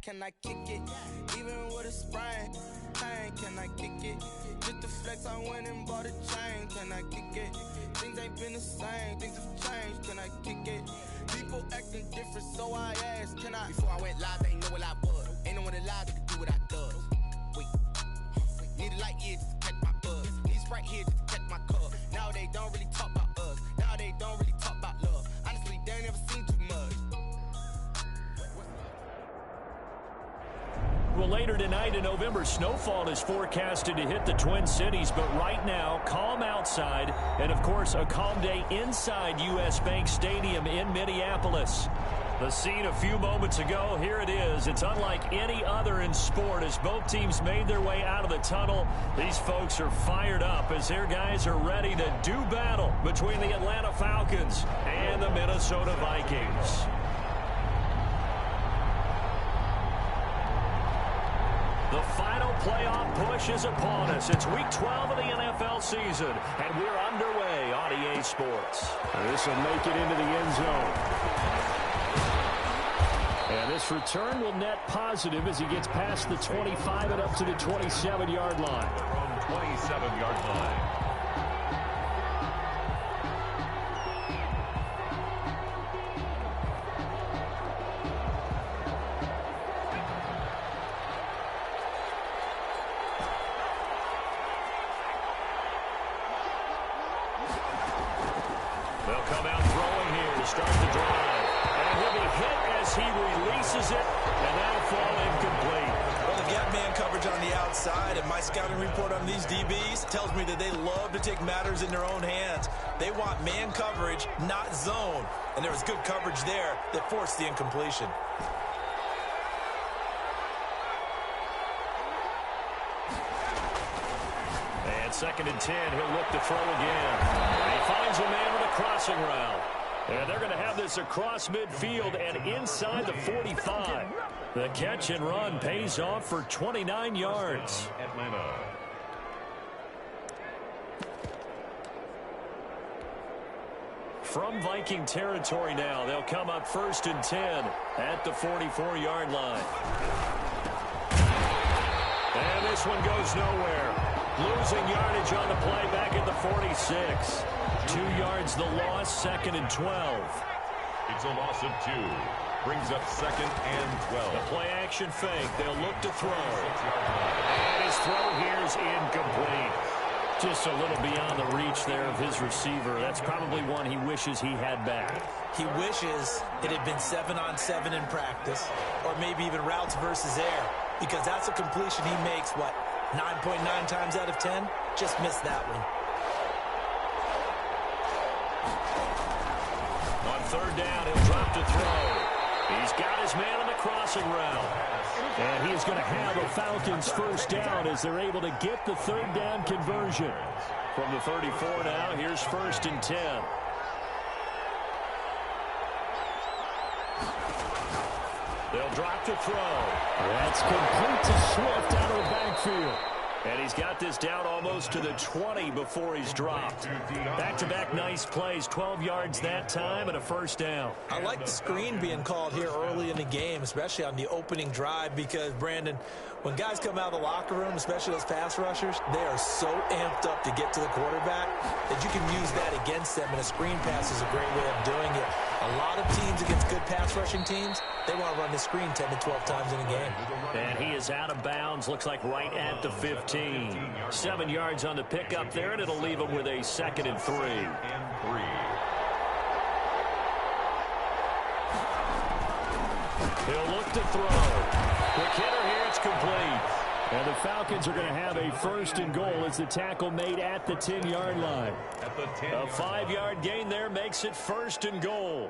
can I kick it? Even with a sprain, pain, can I kick it? Just the flex, I went and bought a chain, can I kick it? Things ain't been the same, things have changed, can I kick it? People acting different, so I asked, can I? Before I went live, they ain't know what I was. Ain't no one alive that could do what I does. Wait, need a light here just to catch my buzz. Need Sprite here just to catch my cup. Now they don't really talk about us. Now they don't really talk about love. Honestly, they ain't never seen too much. Well, later tonight in November, snowfall is forecasted to hit the Twin Cities, but right now, calm outside, and of course, a calm day inside U.S. Bank Stadium in Minneapolis. The scene a few moments ago, here it is. It's unlike any other in sport as both teams made their way out of the tunnel. These folks are fired up as their guys are ready to do battle between the Atlanta Falcons and the Minnesota Vikings. The final playoff push is upon us. It's week 12 of the NFL season, and we're underway on EA Sports. This will make it into the end zone. And this return will net positive as he gets past the 25 and up to the 27-yard line. 27-yard line. They'll come out throwing here to start the drive. And he'll be hit as he releases it, and that'll fall incomplete. Well, they've got man coverage on the outside, and my scouting report on these DBs tells me that they love to take matters in their own hands. They want man coverage, not zone. And there was good coverage there that forced the incompletion. And 2nd and 10, he'll look to throw again. And he finds a man with a crossing route. And they're going to have this across midfield and inside the 45. The catch and run pays off for 29 yards. Atlanta. From Viking territory now, they'll come up 1st and 10 at the 44-yard line. And this one goes nowhere. Losing yardage on the play back at the 46. 2 yards the loss, 2nd and 12. It's a loss of 2. Brings up 2nd and 12. The play action fake. They'll look to throw. And his throw here is incomplete. Just a little beyond the reach there of his receiver. That's probably one he wishes he had back. He wishes it had been 7-on-7 in practice, or maybe even routes versus air, because that's a completion he makes, 9.9 times out of 10? Just missed that one. On 3rd down, he'll drop to throw. He's got his man on the crossing route. And he is going to have a Falcons 1st down as they're able to get the 3rd down conversion. From the 34 now, here's 1st and 10. They'll drop to throw. That's complete to Swift out of the backfield. And he's got this down almost to the 20 before he's dropped. Back-to-back nice plays, 12 yards that time and a 1st down. I like the screen being called here early in the game, especially on the opening drive, because, Brandon, when guys come out of the locker room, especially those pass rushers, they are so amped up to get to the quarterback that you can use that against them, and a screen pass is a great way of doing it. A lot of teams against good pass rushing teams, they want to run the screen 10 to 12 times in a game. And he is out of bounds, looks like right at the 15. 7 yards on the pickup there, and it'll leave him with a 2nd and 3. He'll look to throw. Quick hitter here, it's complete. And the Falcons are going to have a 1st and goal as the tackle made at the 10-yard line. A 5-yard gain there makes it 1st and goal.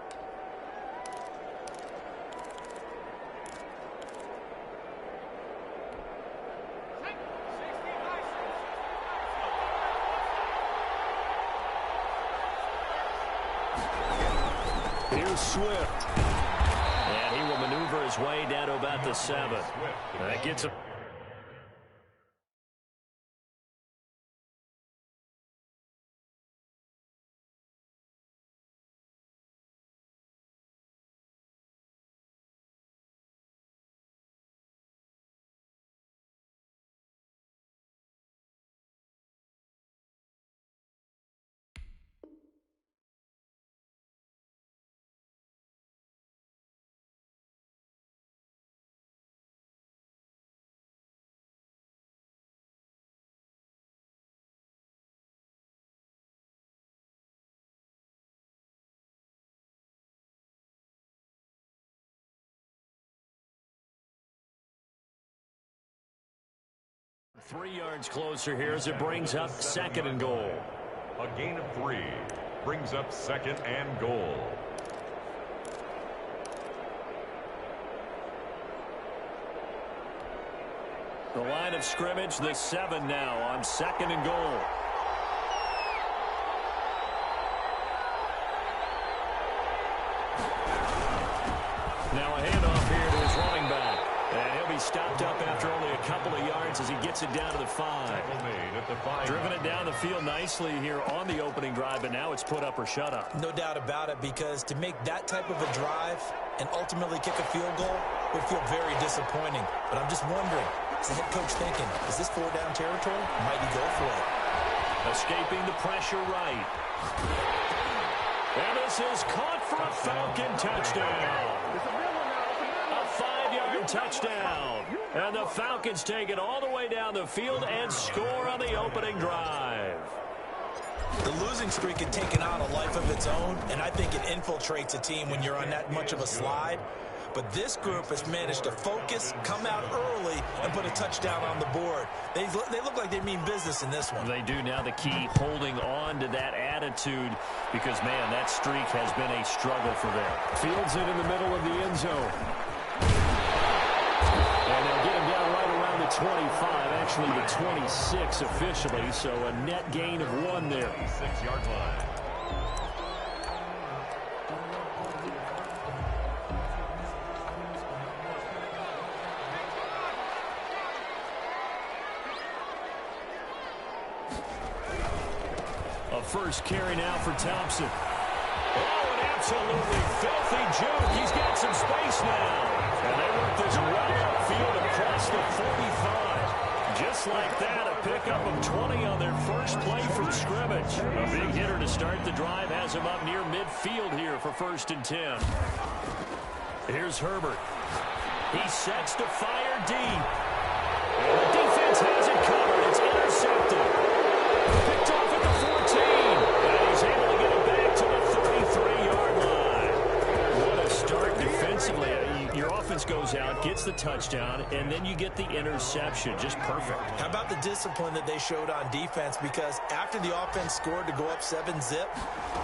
Here's Swift. And he will maneuver his way down to about the 7. That gets him. 3 yards closer here as it brings up 2nd and goal. A gain of 3 brings up 2nd and goal. The line of scrimmage, the 7 now on 2nd and goal. Now a handoff here to his running back. And he'll be stopped up after only a couple of yards as he gets it down to the 5. Driven it down the field nicely here on the opening drive, but now it's put up or shut up. No doubt about it, because to make that type of a drive and ultimately kick a field goal would feel very disappointing. But I'm just wondering, is the head coach thinking, is this 4-down territory? Might he go for it? Escaping the pressure right. And this is caught for a Falcon touchdown. A 5-yard touchdown. And the Falcons take it all the way down the field and score on the opening drive. The losing streak had taken on a life of its own, and I think it infiltrates a team when you're on that much of a slide. But this group has managed to focus, come out early, and put a touchdown on the board. They look like they mean business in this one. They do. Now the key, holding on to that attitude, because, man, that streak has been a struggle for them. Fields it in the middle of the end zone. And they'll get him down right around the 25, actually the 26 officially, so a net gain of 1 there. 6-yard line. A first carry now for Thompson. Oh, an absolutely filthy juke. He's got some space now. And they work this right upfield across the 45. Just like that, a pickup of 20 on their first play from scrimmage. A big hitter to start the drive has him up near midfield here for 1st and 10. Here's Herbert. He sets to fire deep. And the defense has it covered. It's intercepted. Picked off at the 14. And he's able to get it back to the 33-yard line. What a start defensively. Your offense goes out, gets the touchdown, and then you get the interception. Just perfect. How about the discipline that they showed on defense? Because after the offense scored to go up 7-zip,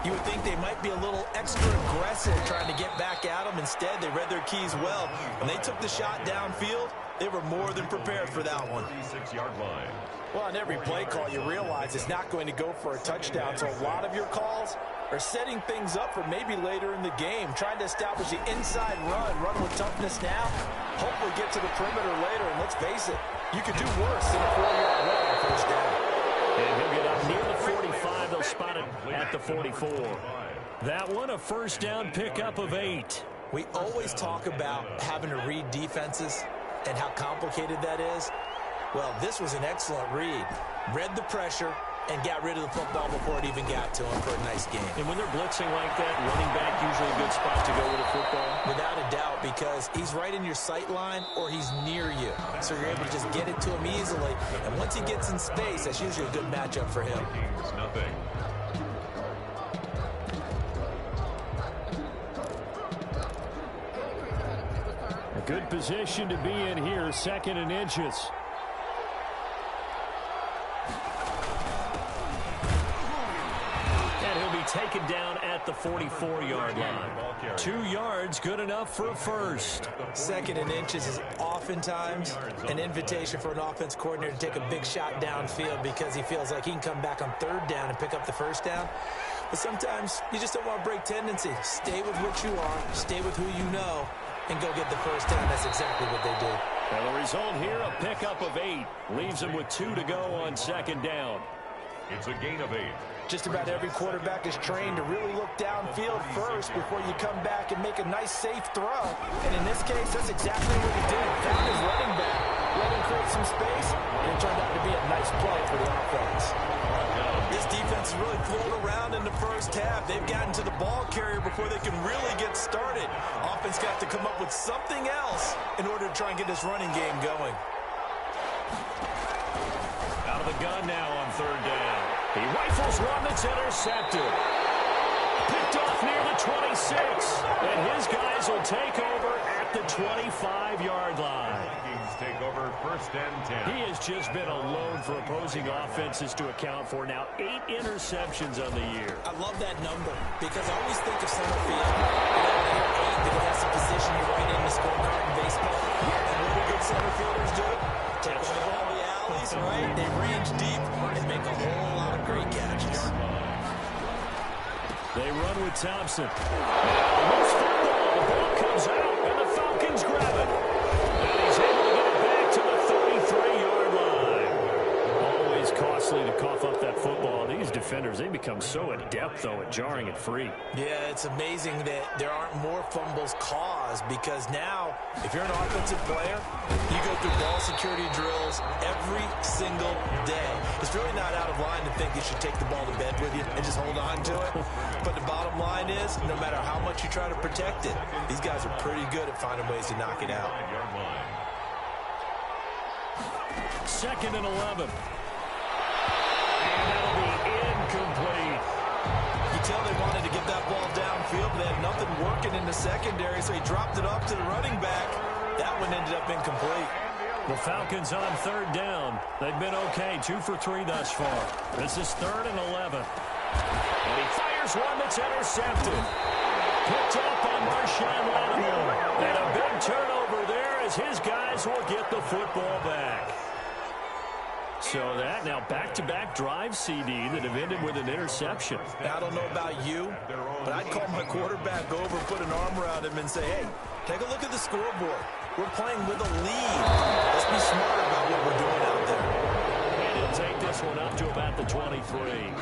you would think they might be a little extra aggressive trying to get back at them. Instead, they read their keys well. When they took the shot downfield, they were more than prepared for that one. 36-yard line. Well, on every play call, you realize it's not going to go for a touchdown. So a lot of your calls are setting things up for maybe later in the game, trying to establish the inside run with toughness now, hopefully get to the perimeter later. And let's face it, you could do worse than a 4-yard run on first down. And he'll get up near the 45. They'll spot it at the 44. That one, a first down pickup of 8. We always talk about having to read defenses and how complicated that is. Well, this was an excellent read. Read the pressure and got rid of the football before it even got to him for a nice game. And when they're blitzing like that, running back usually a good spot to go with a football? Without a doubt, because he's right in your sight line or he's near you. So you're able to just get it to him easily. And once he gets in space, that's usually a good matchup for him. Nothing. A good position to be in here, 2nd and inches. Taken down at the 44-yard line. 2 yards, good enough for a first. 2nd and inches is oftentimes an invitation for an offense coordinator to take a big shot downfield because he feels like he can come back on 3rd down and pick up the first down. But sometimes you just don't want to break tendency. Stay with what you are, stay with who you know, and go get the first down. That's exactly what they did. And the result here, a pickup of 8. Leaves them with 2 to go on 2nd down. It's a gain of 8. Just about every quarterback is trained to really look downfield first before you come back and make a nice, safe throw. And in this case, that's exactly what he did. Found his running back, let him create some space, and it turned out to be a nice play for the offense. This defense has really flown around in the first half. They've gotten to the ball carrier before they can really get started. Offense got to come up with something else in order to try and get this running game going. Out of the gun now on 3rd down. He rifles one that's intercepted. Picked off near the 26. And his guys will take over at the 25-yard line. Vikings take over 1st and 10. He has just been alone for opposing offenses to account for now 8 interceptions on the year. I love that number because I always think of center field. You know, 8 because that's the position you write in the scorecard in baseball. And what do good center fielders do? Take away all the alleys, right? They range deep and make a whole lot of great catches. They run with Thompson. Loose football. The ball comes out, and the Falcons grab it. And he's able to get it back to the 33-yard line. Always costly to cough up that football. These defenders, they become so adept, though, at jarring it free. Yeah, it's amazing that there aren't more fumbles caused because now, if you're an offensive player, you go through ball security drills every single day. It's really not out of line to think you should take the ball to bed with you and just hold on to it. But the bottom line is, no matter how much you try to protect it, these guys are pretty good at finding ways to knock it out. 2nd and 11. And that'll be incomplete. You tell they wanted to get that ball downfield, but they had nothing working in the secondary, so he dropped it off to the running back. That one ended up incomplete. The Falcons on 3rd down. They've been okay, 2 for 3 thus far. This is 3rd and 11. And he fires one that's intercepted. Picked up on Marshawn Lattimore. And a big turnover there as his guys will get the football back. So that now back-to-back drive CD that have ended with an interception. I don't know about you, but I'd call my quarterback over, put an arm around him, and say, hey, take a look at the scoreboard. We're playing with a lead. Let's be smart about what we're doing out there. And he'll take this one up to about the 23.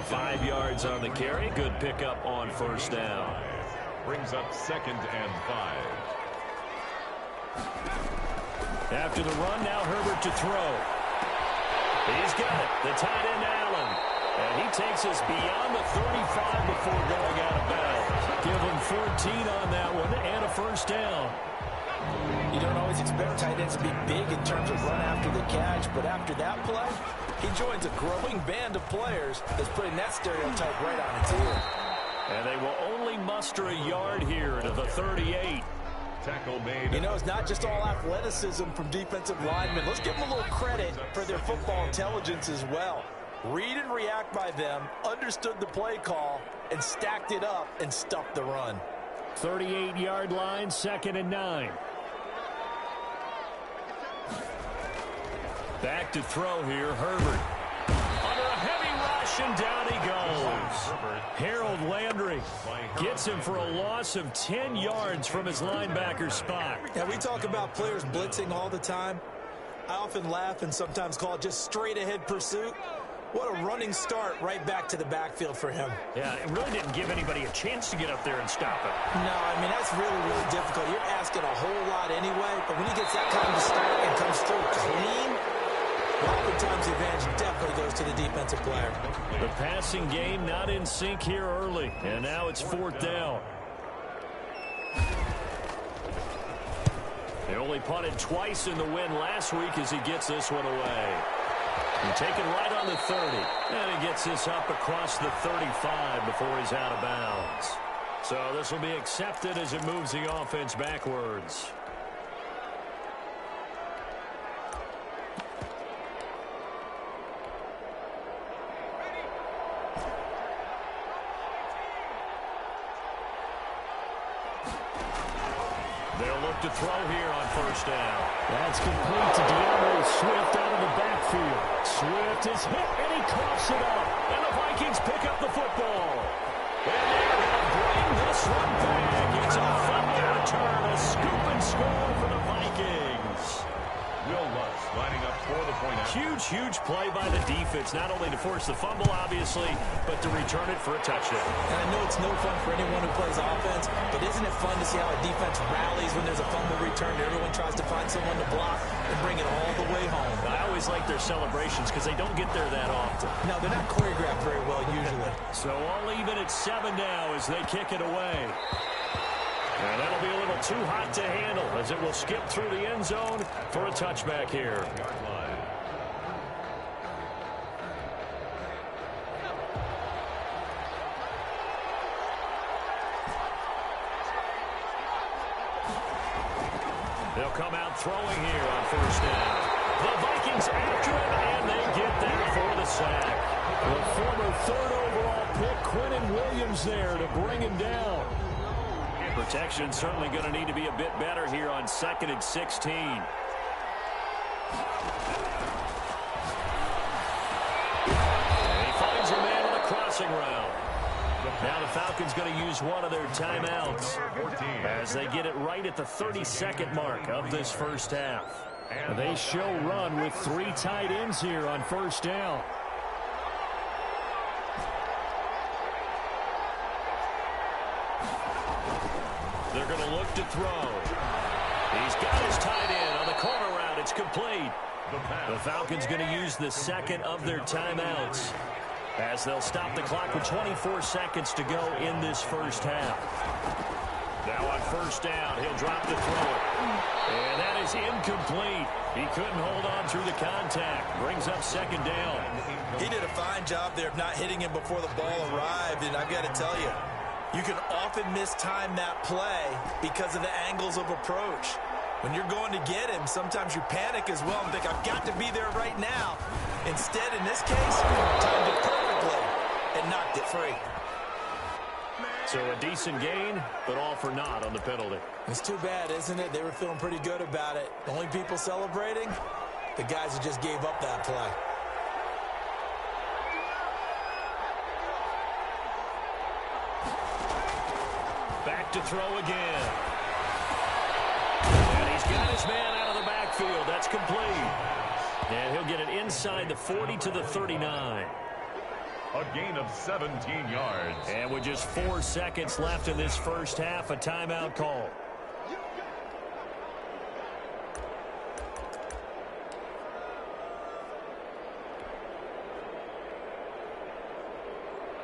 5 yards on the carry. Good pickup on 1st down. Brings up 2nd and 5. After the run, now Herbert to throw. He's got it. The tight end, Allen. And he takes us beyond the 35 before going out of bounds. Give him 14 on that one and a 1st down. You don't always expect tight ends to be big in terms of run after the catch, but after that play, he joins a growing band of players that's putting that stereotype right on its ear. And they will only muster a yard here to the 38. Tackle made. You know, it's not just all athleticism from defensive linemen. Let's give them a little credit for their football intelligence as well. Read and react by them, understood the play call, and stacked it up and stuffed the run. 38-yard line, 2nd and 9. Back to throw here, Herbert. Under a heavy rush, and down he goes. Harold Landry gets him for a loss of 10 yards from his linebacker spot. Yeah, we talk about players blitzing all the time. I often laugh and sometimes call it just straight-ahead pursuit. What a running start right back to the backfield for him. Yeah, it really didn't give anybody a chance to get up there and stop it. No, I mean, that's really, really difficult. You're asking a whole lot anyway, but when he gets that kind of start and comes through clean, oftentimes the advantage definitely goes to the defensive player. The passing game not in sync here early, and now it's 4th down. They only punted twice in the win last week as he gets this one away. And taken right on the 30. And he gets this up across the 35 before he's out of bounds. So this will be accepted as it moves the offense backwards. They'll look to throw here on 1st down. That's complete to DeAndre Swift out of the backfield. Swift is hit, and he coughs it up. And the Vikings pick up the football. And they're going to bring this one back. It's a fumble return, a scoop and score for the Vikings. Will Lutz lining up for the point. Huge, huge play by the defense, not only to force the fumble, obviously, but to return it for a touchdown. And I know it's no fun for anyone who plays offense, but isn't it fun to see how a defense rallies when there's a fumble return and everyone tries to find someone to block and bring it all the way home? I always like their celebrations because they don't get there that often. No, they're not choreographed very well usually. So all even at 7 now as they kick it away. And that'll be a little too hot to handle as it will skip through the end zone for a touchback here. They'll come out throwing here on first down. The Vikings after him, and they get there for the sack. The former third overall pick, Quinnen Williams, there to bring him down. Protection certainly going to need to be a bit better here on 2nd and 16. And he finds a man on the crossing route. Now the Falcons going to use one of their timeouts as they get it right at the 32nd mark of this first half. They show run with 3 tight ends here on first down. They're going to look to throw. He's got his tight end on the corner route. It's complete. The Falcons going to use the second of their timeouts as they'll stop the clock with 24 seconds to go in this first half. Now on first down, he'll drop to throw it. And that is incomplete. He couldn't hold on through the contact. Brings up second down. He did a fine job there of not hitting him before the ball arrived, and I've got to tell you, you can often mistime that play because of the angles of approach. When you're going to get him, sometimes you panic as well and think, I've got to be there right now. Instead, in this case, timed it perfectly and knocked it free. So a decent gain, but all for naught on the penalty. It's too bad, isn't it? They were feeling pretty good about it. The only people celebrating, the guys who just gave up that play. Back to throw again. And he's got his man out of the backfield. That's complete. And he'll get it inside the 40 to the 39. A gain of 17 yards. And with just 4 seconds left in this first half, a timeout call.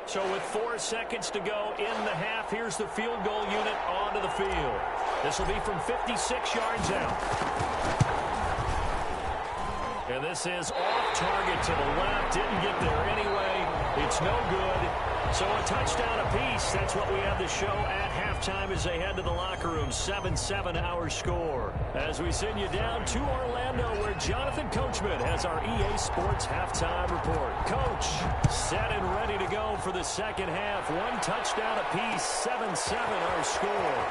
So with 4 seconds to go in the half, here's the field goal unit onto the field. This will be from 56 yards out. And this is off target to the left. Didn't get there anyway. It's no good. So a touchdown apiece. That's what we have to show at halftime as they head to the locker room. 7-7 our score. As we send you down to Orlando, where Jonathan Coachman has our EA Sports halftime report. Coach, set and ready to go for the second half. 1 touchdown apiece. 7-7 our score.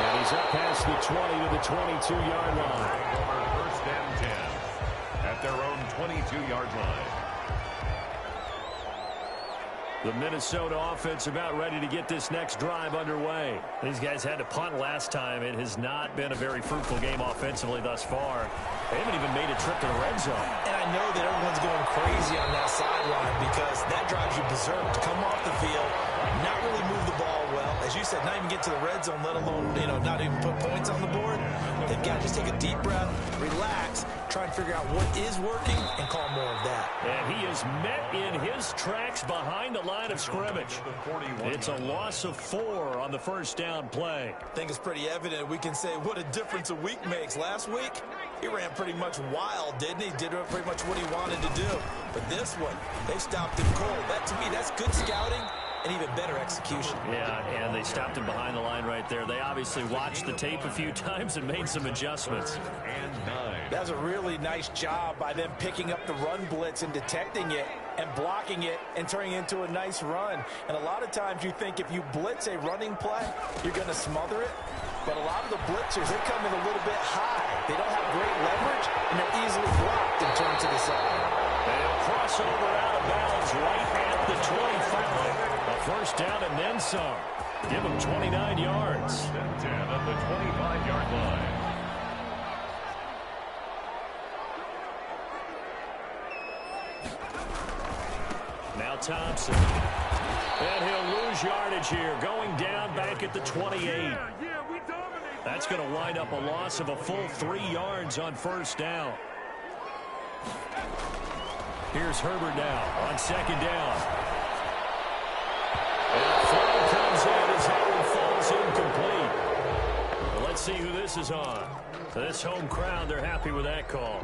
And he's up past the 20 to the 22-yard line. First and 10 at their own 22-yard line. The Minnesota offense about ready to get this next drive underway. These guys had to punt last time. It has not been a very fruitful game offensively thus far. They haven't even made a trip to the red zone. And I know that everyone's going crazy on that sideline because that drives you berserk to come off the field, not really move the ball well. As you said, not even get to the red zone, let alone, not even put points on the board. They've got to just take a deep breath, relax, try and figure out what is working and call more of that. And he is met in his tracks behind the line of scrimmage. It's a loss of 4 on the first down play. I think it's pretty evident. We can say what a difference a week makes. Last week, he ran pretty much wild, didn't he? Did pretty much what he wanted to do. But this one, they stopped him cold. That, to me, that's good scouting and even better execution. Yeah, and they stopped him behind the line right there. They obviously watched the tape a few times and made some adjustments. That was a really nice job by them picking up the run blitz and detecting it and blocking it and turning it into a nice run. And a lot of times you think if you blitz a running play, you're going to smother it. But a lot of the blitzers, they come in a little bit high. They don't have great leverage, and they're easily blocked and turned to the side. They'll cross over out of bounds right at the 25. A first down and then some. Give them 29 yards. 10 at the 25-yard line. Now Thompson. And he'll lose yardage here, going down back at the 28. That's going to wind up a loss of a full 3 yards on first down. Here's Herbert now on second down. And the throw comes in as that one falls incomplete. Well, let's see who this is on. This home crowd, they're happy with that call.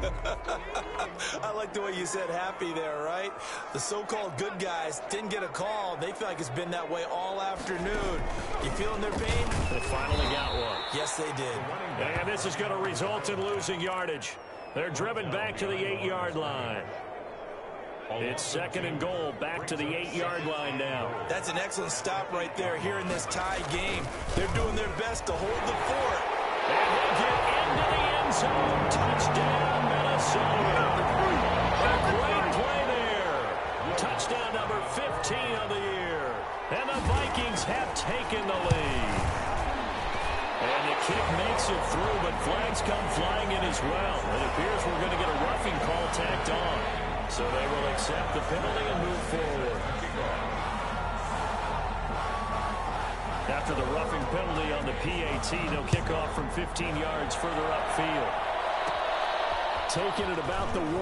I like the way you said happy there, right? The so-called good guys didn't get a call. They feel like it's been that way all afternoon. You feeling their pain? They finally got one. Yes, they did. And this is going to result in losing yardage. They're driven back to the 8-yard line. It's 2nd and goal, back to the 8-yard line now. That's an excellent stop right there here in this tie game. They're doing their best to hold the fort. And they get into the end zone. Touchdown, Minnesota. A great play there. Touchdown number 15 of the year. And the Vikings have taken the lead. And the kick makes it through, but flags come flying in as well. It appears we're going to get a roughing call tacked on. So they will accept the penalty and move forward. After the roughing penalty on the PAT, they'll kick off from 15 yards further upfield. Taking it about the 1.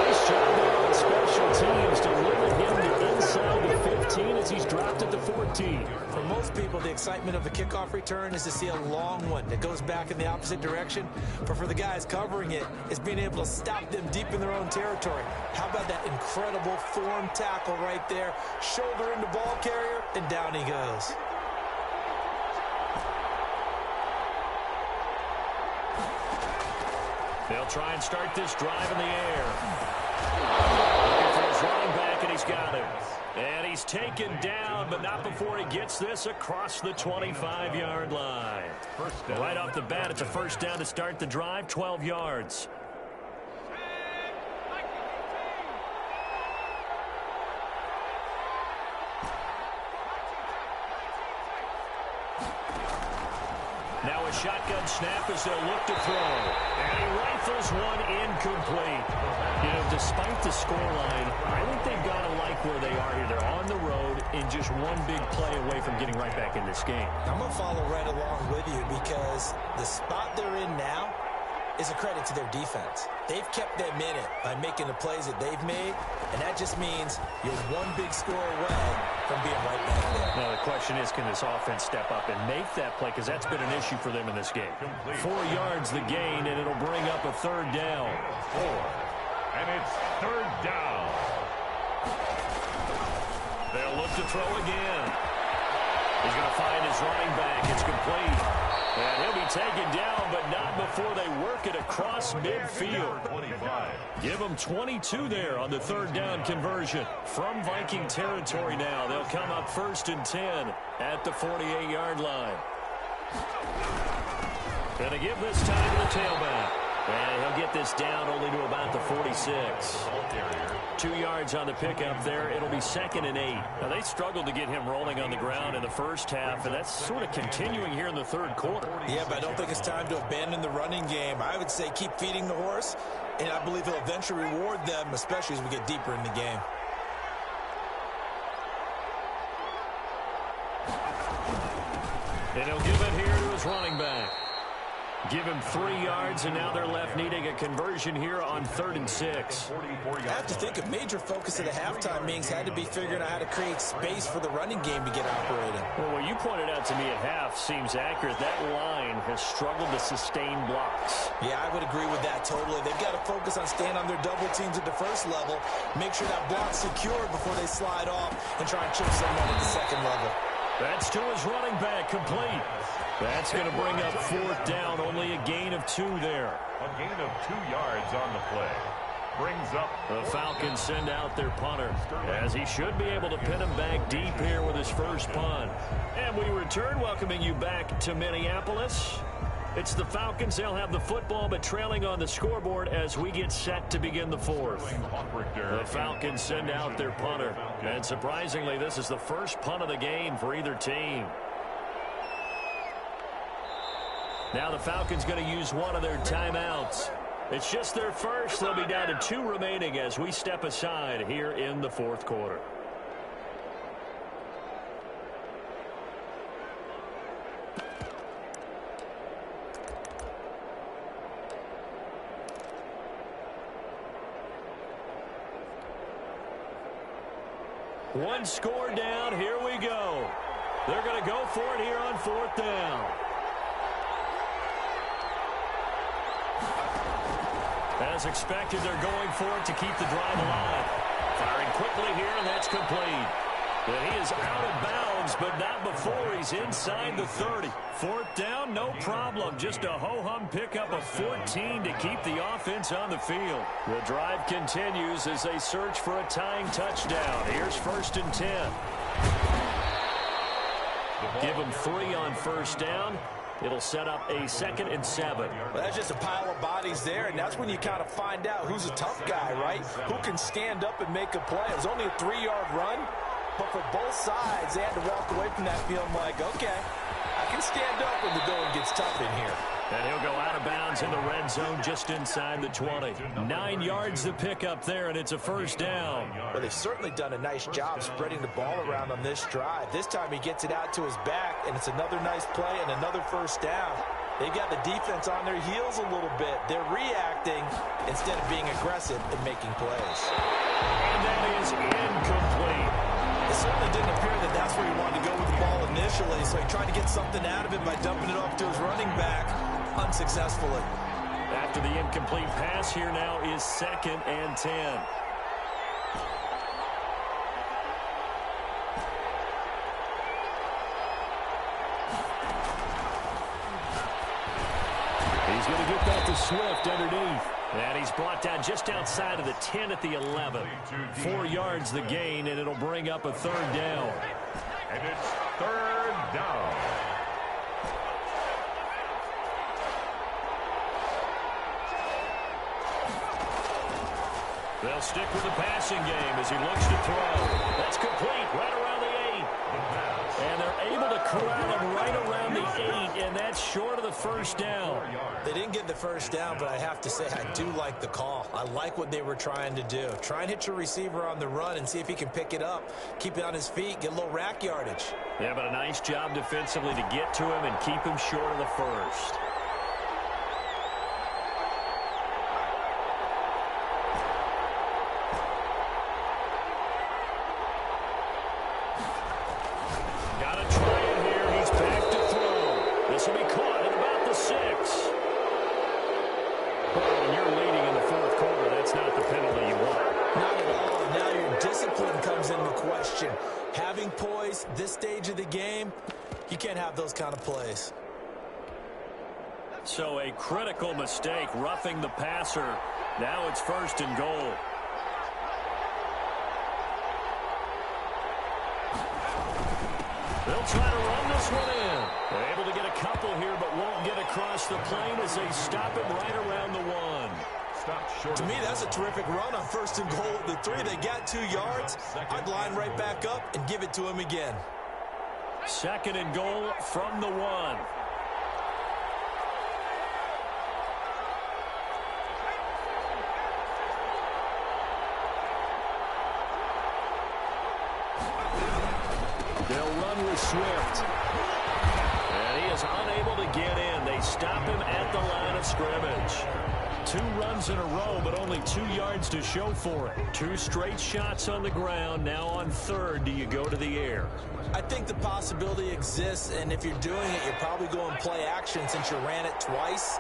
Nice job there on special teams to limit him to inside the 15 as he's dropped it to 14. For most people, the excitement of a kickoff return is to see a long one that goes back in the opposite direction. But for the guys covering it, it's being able to stop them deep in their own territory. How about that incredible form tackle right there? Shoulder into ball carrier, and down he goes. They'll try and start this drive in the air. Looking for his running back, and he's got him. And he's taken down, but not before he gets this across the 25-yard line. Right off the bat, it's a first down to start the drive, 12 yards. Now a shotgun snap as they'll look to throw. And he rifles one incomplete. You know, despite the scoreline, I think they've got to like where they are here. They're on the road and just one big play away from getting right back in this game. I'm going to follow right along with you because the spot they're in now is a credit to their defense. They've kept them in it by making the plays that they've made, and that just means you're one big score away from being right back there. Now, the question is, can this offense step up and make that play? Because that's been an issue for them in this game. 4 yards the gain, and it'll bring up a third down. 4. And it's third down. They'll look to throw again. He's going to find his running back. It's complete. And he'll be taken down, but not before they work it across midfield. Give them 22 there on the third down conversion. From Viking territory now, they'll come up 1st and 10 at the 48-yard line. Gonna give this time to the tailback. And he'll get this down only to about the 46. 2 yards on the pickup there. It'll be 2nd and 8. Now, they struggled to get him rolling on the ground in the first half, and that's sort of continuing here in the third quarter. Yeah, but I don't think it's time to abandon the running game. I would say keep feeding the horse, and I believe he'll eventually reward them, especially as we get deeper in the game. And he'll give it here to his running back. Give him 3 yards, and now they're left needing a conversion here on 3rd and 6. I have to think a major focus of the halftime meetings had to be figuring out how to create space for the running game to get operating. Well, what you pointed out to me at half seems accurate. That line has struggled to sustain blocks. Yeah, I would agree with that totally. They've got to focus on staying on their double teams at the first level, make sure that block's secure before they slide off and try and chip someone at the second level. That's to his running back, complete. That's going to bring up 4th down, only a gain of 2 there. A gain of 2 yards on the play. Brings up the Falcons send out their punter, as he should be able to pin him back deep here with his first punt. And we return, welcoming you back to Minneapolis. It's the Falcons. They'll have the football, but trailing on the scoreboard as we get set to begin the 4th. The Falcons send out their punter. And surprisingly, this is the first punt of the game for either team. Now the Falcons going to use one of their timeouts. It's just their first. They'll be down to 2 remaining as we step aside here in the 4th quarter. One score down. Here we go. They're going to go for it here on 4th down. As expected, they're going for it to keep the drive alive. Firing quickly here, and that's complete. And he is out of bounds, but not before he's inside the 30. Fourth down, no problem. Just a ho-hum pickup of 14 to keep the offense on the field. The drive continues as they search for a tying touchdown. Here's 1st and 10. Give them 3 on first down. It'll set up a 2nd and 7. Well, that's just a pile of bodies there, and that's when you kind of find out who's a tough guy, right? Who can stand up and make a play. It was only a 3-yard run, but for both sides, they had to walk away from that feeling like, okay, I can stand up when the going gets tough in here. And he'll go out of bounds in the red zone just inside the 20. 9 yards to pick up there, and it's a 1st down. Well, they've certainly done a nice job spreading the ball around on this drive. This time he gets it out to his back, and it's another nice play and another 1st down. They've got the defense on their heels a little bit. They're reacting instead of being aggressive and making plays. And that is incomplete. It certainly didn't appear that that's where he wanted to go with the ball initially, so he tried to get something out of it by dumping it off to his running back unsuccessfully. After the incomplete pass, here now is 2nd and 10. He's going to get that to Swift underneath. And he's brought down just outside of the 10 at the 11. 4 yards the gain, and it'll bring up a 3rd down. And it's 3rd down. They'll stick with the passing game as he looks to throw. That's complete right around the 8. And they're able to corral him right around the 8, and that's short of the 1st down. They didn't get the 1st down, but I have to say I do like the call. I like what they were trying to do. Try and hit your receiver on the run and see if he can pick it up, keep it on his feet, get a little rack yardage. Yeah, but a nice job defensively to get to him and keep him short of the 1st. Having poise this stage of the game, you can't have those kind of plays. So a critical mistake, roughing the passer. Now it's 1st and goal. They'll try to run this one in. They're able to get a couple here, but won't get across the plane as they stop him right around the 1. To me, that's a terrific run on 1st and goal at the 3. They got 2 yards. I'd line right back up and give it to him again. 2nd and goal from the 1. They'll run with Swift. And he is unable to get in. They stop him at the line of scrimmage. 2 runs in a row, but only 2 yards to show for it. 2 straight shots on the ground. Now on 3rd, do you go to the air? I think the possibility exists, and if you're doing it, you're probably going play action since you ran it twice.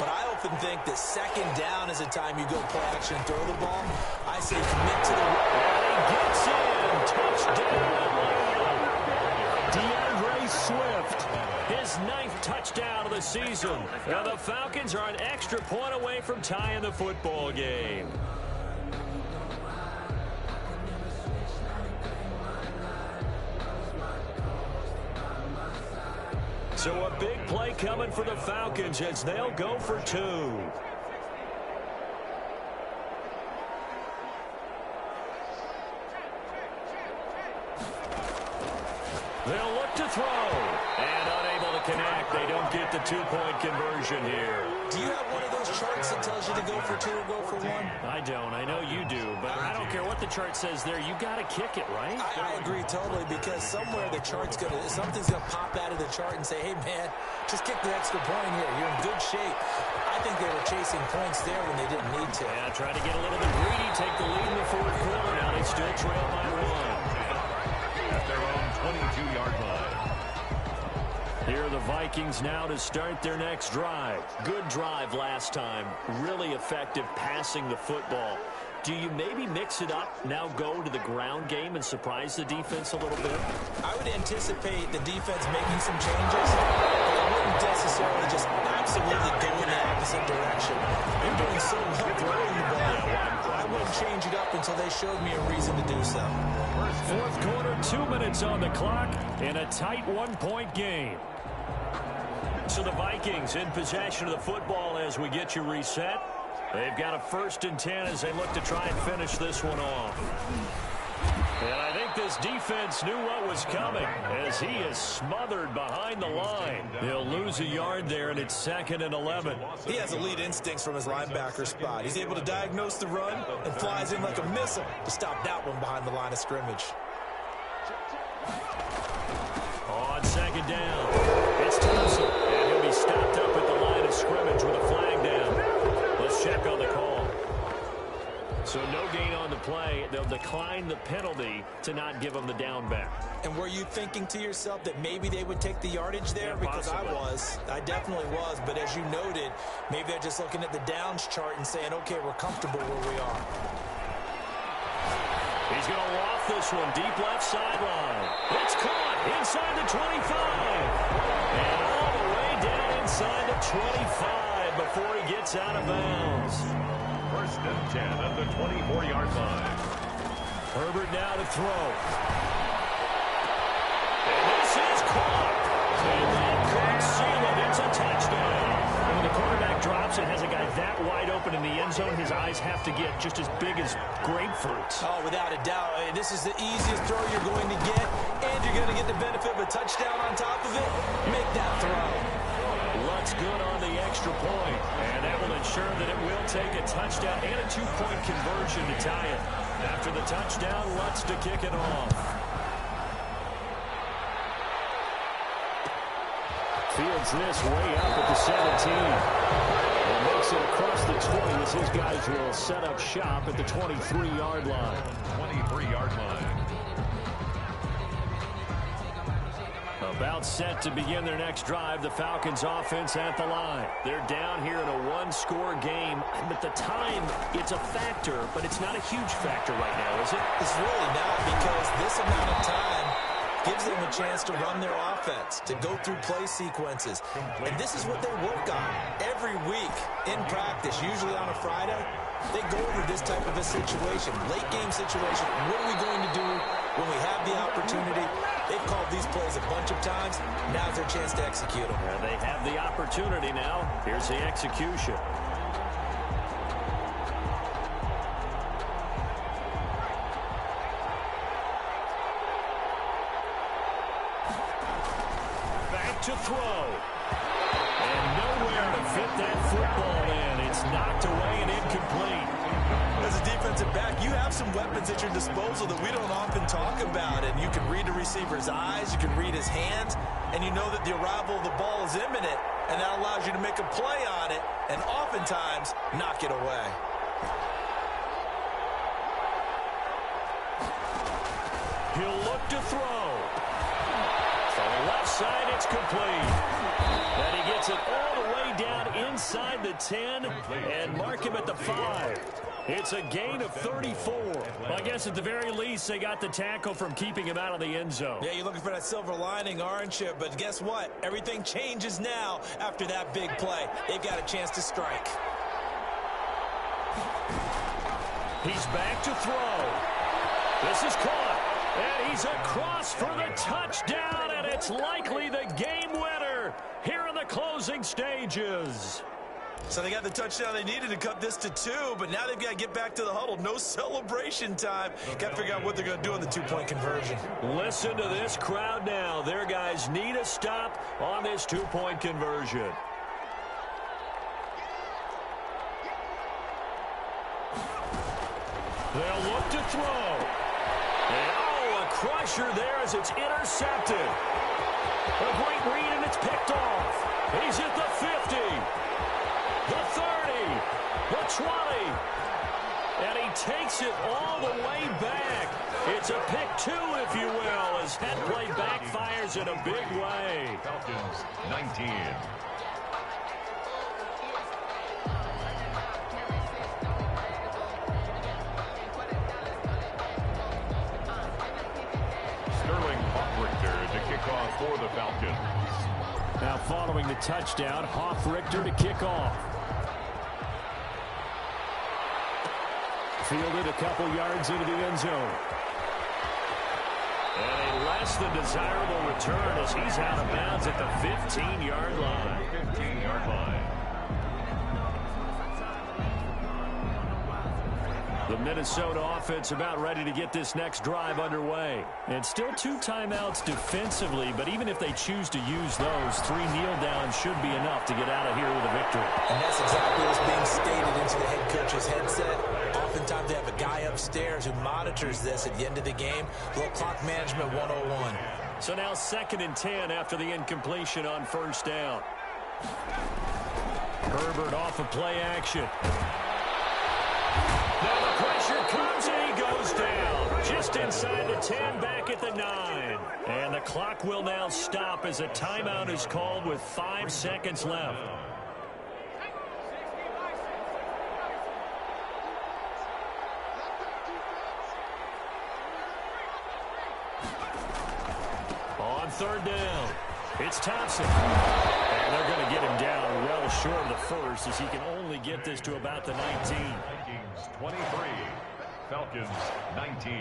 But I often think that 2nd down is the time you go play action and throw the ball. I say commit to the run. And he gets in. Touchdown. DeAndre Swift. His 9th touchdown of the season. Now the Falcons are an extra point away from tying the football game. So a big play coming for the Falcons as they'll go for 2. They'll look to throw. And unable to connect. They don't get the 2-point conversion here. Do you have one of those charts that tells you to go for 2 or go for 1? I don't. I know you do. But I don't care what the chart says there. You got to kick it, right? I agree totally, because somewhere the chart's going to, something's going to pop out of the chart and say, hey, man, just kick the extra point here. You're in good shape. I think they were chasing points there when they didn't need to. Yeah, try to get a little bit greedy, take the lead in the 4th quarter. Now they still trail by 1. At their own 22-yard line. Here are the Vikings now to start their next drive. Good drive last time. Really effective passing the football. Do you maybe mix it up, now go to the ground game and surprise the defense a little bit? I would anticipate the defense making some changes, but I wouldn't necessarily just absolutely go in the opposite direction. They're doing so well throwing the ball. I wouldn't change it up until they showed me a reason to do so. Fourth quarter, 2 minutes on the clock in a tight one-point game. So the Vikings in possession of the football as we get you reset. They've got a 1st and 10 as they look to try and finish this one off. And I think this defense knew what was coming as he is smothered behind the line. He'll lose a yard there, and it's 2nd and 11. He has elite instincts from his linebacker spot. He's able to diagnose the run and flies in like a missile to stop that one behind the line of scrimmage. On 2nd down, it's Thompson, and he'll be stopped up at the line of scrimmage with a flag down. Let's check on the call. So no gain on the play. They'll decline the penalty to not give them the down back. And were you thinking to yourself that maybe they would take the yardage there? Yeah, because possibly. I definitely was. But as you noted, maybe they're just looking at the downs chart and saying, okay, we're comfortable where we are. He's going to loft this one deep left sideline. It's caught inside the 25. And all the way down inside the 25 before he gets out of bounds. 1st and 10 at the 24-yard line. Herbert now to throw. And this is caught. And that could seal it. It's a touchdown. When the quarterback drops and has a guy that wide open in the end zone, his eyes have to get just as big as grapefruits. Oh, without a doubt. This is the easiest throw you're going to get, and you're going to get the benefit of a touchdown on top of it. Make that throw. Lutz good on the extra point, and that will ensure that it will take a touchdown and a 2-point conversion to tie it. After the touchdown, Lutz to kick it off. Fields this way up at the 17. And makes it across the 20 as his guys will set up shop at the 23-yard line. 23-yard line. About set to begin their next drive, the Falcons offense at the line. They're down here in a one-score game, but the time, it's a factor, but it's not a huge factor right now, is it? It's really not, because this amount of time gives them a chance to run their offense, to go through play sequences. And this is what they work on every week in practice, usually on a Friday. They go over this type of a situation, late game situation. What are we going to do when we have the opportunity? They've called these plays a bunch of times. Now's their chance to execute them. They have the opportunity now. Here's the execution. Back to throw. And nowhere to fit that football in. It's knocked away and incomplete. As a defensive back, you have some weapons at your disposal that we don't often talk about. And you can read the receiver's eyes, you can read his hands, and you know that the arrival of the ball is imminent, and that allows you to make a play on it and oftentimes knock it away. He'll look to throw. From the left side, it's complete. And he gets it all the way down inside the 10 and mark him at the 5. It's a gain of 34. Well, I guess at the very least, they got the tackle from keeping him out of the end zone. Yeah, you're looking for that silver lining, aren't you? But guess what? Everything changes now after that big play. They've got a chance to strike. He's back to throw. This is caught. And he's across for the touchdown, and it's likely the game winner here in the closing stages. So they got the touchdown they needed to cut this to 2, but now they've got to get back to the huddle. No celebration time. Got to figure out what they're going to do on the 2-point conversion. Listen to this crowd now. Their guys need a stop on this 2-point conversion. They'll look to throw. And, a crusher there as it's intercepted. A great read, and it's picked off. He's at the 50. The 30, the 20, and he takes it all the way back. It's a pick 2, if you will, as that play backfires in a big way. Falcons 19. Now following the touchdown, Hoff-Richter to kick off. Fielded a couple yards into the end zone. And a less than desirable return as he's out of bounds at the 15-yard line. 15-yard line. The Minnesota offense about ready to get this next drive underway. And still 2 timeouts defensively, but even if they choose to use those, 3 kneel downs should be enough to get out of here with a victory. And that's exactly what's being stated into the head coach's headset. Oftentimes they have a guy upstairs who monitors this at the end of the game. A little clock management 101. So now 2nd and 10 after the incompletion on 1st down. Herbert off of play action. Now the pressure comes and he goes down. Just inside the 10, back at the 9. And the clock will now stop as a timeout is called with 5 seconds left. On 3rd down, it's Thompson. And they're going to get him down well short of the first as he can only get this to about the 19. Vikings 23, Falcons 19.